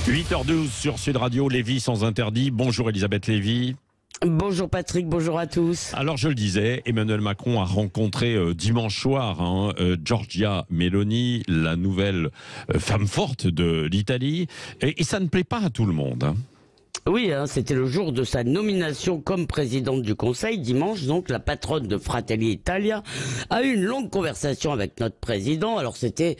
8h12 sur Sud Radio, Lévy sans interdit. Bonjour Elisabeth Lévy. Bonjour Patrick, bonjour à tous. Alors je le disais, Emmanuel Macron a rencontré dimanche soir Giorgia Meloni, la nouvelle femme forte de l'Italie, et ça ne plaît pas à tout le monde. Oui, c'était le jour de sa nomination comme présidente du Conseil. Dimanche, donc, la patronne de Fratelli Italia a eu une longue conversation avec notre président. Alors, c'était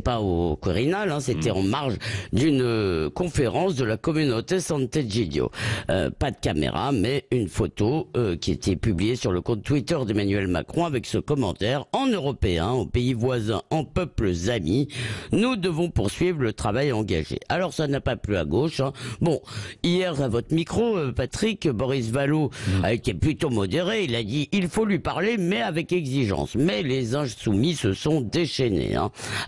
pas au Quirinal, c'était en marge d'une conférence de la communauté Sant'Egidio. Pas de caméra, mais une photo qui était publiée sur le compte Twitter d'Emmanuel Macron avec ce commentaire: en européen, aux pays voisins, en peuples amis, nous devons poursuivre le travail engagé. Alors, ça n'a pas plu à gauche. Bon, hier, à votre micro, Patrick, Boris Vallaud a été plutôt modéré. Il a dit il faut lui parler, mais avec exigence. Mais les insoumis se sont déchaînés.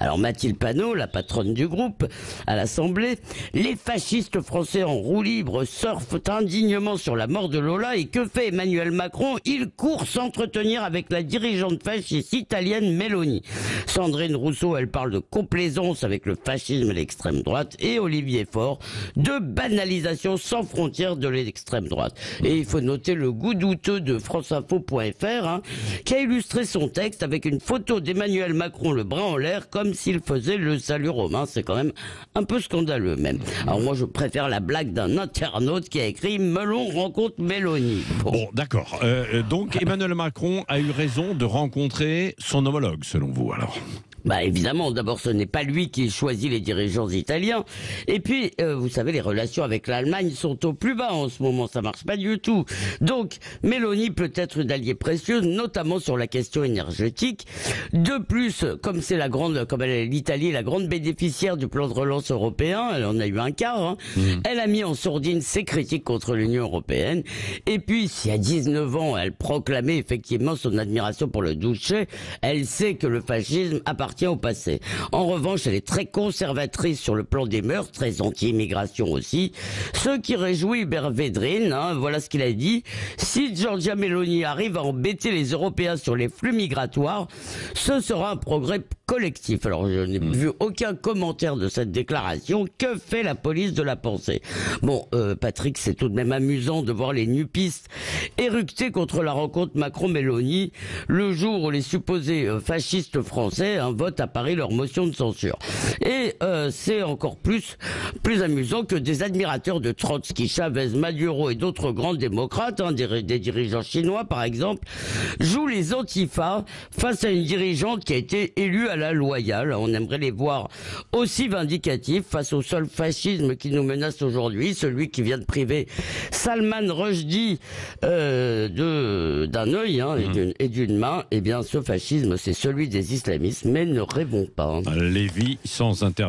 Alors Mathilde Panot, la patronne du groupe à l'Assemblée: les fascistes français en roue libre surfent indignement sur la mort de Lola. Et que fait Emmanuel Macron? Il court s'entretenir avec la dirigeante fasciste italienne Meloni. Sandrine Rousseau, elle parle de complaisance avec le fascisme et l'extrême droite. Et Olivier Faure, de banalisation sans frontières de l'extrême droite. Et il faut noter le goût douteux de franceinfo.fr qui a illustré son texte avec une photo d'Emmanuel Macron le bras en l'air comme s'il faisait le salut romain. C'est quand même un peu scandaleux même. Alors moi je préfère la blague d'un internaute qui a écrit Melon rencontre Meloni. Bon d'accord. Donc Emmanuel Macron a eu raison de rencontrer son homologue selon vous alors? Bah évidemment, d'abord ce n'est pas lui qui choisit les dirigeants italiens. Et puis, vous savez, les relations avec l'Allemagne sont au plus bas en ce moment, ça marche pas du tout. Donc, Meloni peut être une alliée précieuse, notamment sur la question énergétique. De plus, comme l'Italie est la grande bénéficiaire du plan de relance européen, elle en a eu un quart, elle a mis en sourdine ses critiques contre l'Union européenne. Et puis, si à 19 ans, elle proclamait effectivement son admiration pour le Duce, elle sait que le fascisme appartient au passé. En revanche, elle est très conservatrice sur le plan des mœurs, très anti-immigration aussi. Ce qui réjouit Hubert Védrine, voilà ce qu'il a dit: si Giorgia Meloni arrive à embêter les Européens sur les flux migratoires, ce sera un progrès collectif. Alors je n'ai vu aucun commentaire de cette déclaration. Que fait la police de la pensée? Bon, Patrick, c'est tout de même amusant de voir les nupistes éructer contre la rencontre Macron-Meloni le jour où les supposés fascistes français votent à Paris leur motion de censure. Et c'est encore plus amusant que des admirateurs de Trotsky, Chavez, Maduro et d'autres grands démocrates, des dirigeants chinois par exemple, jouent les antifas face à une dirigeante qui a été élue à la loyale. On aimerait les voir aussi vindicatifs face au seul fascisme qui nous menace aujourd'hui, celui qui vient de priver Salman Rushdie d'un œil et d'une main. Eh bien, ce fascisme, c'est celui des islamistes, mais ne rêvons pas. Lévy sans interdit.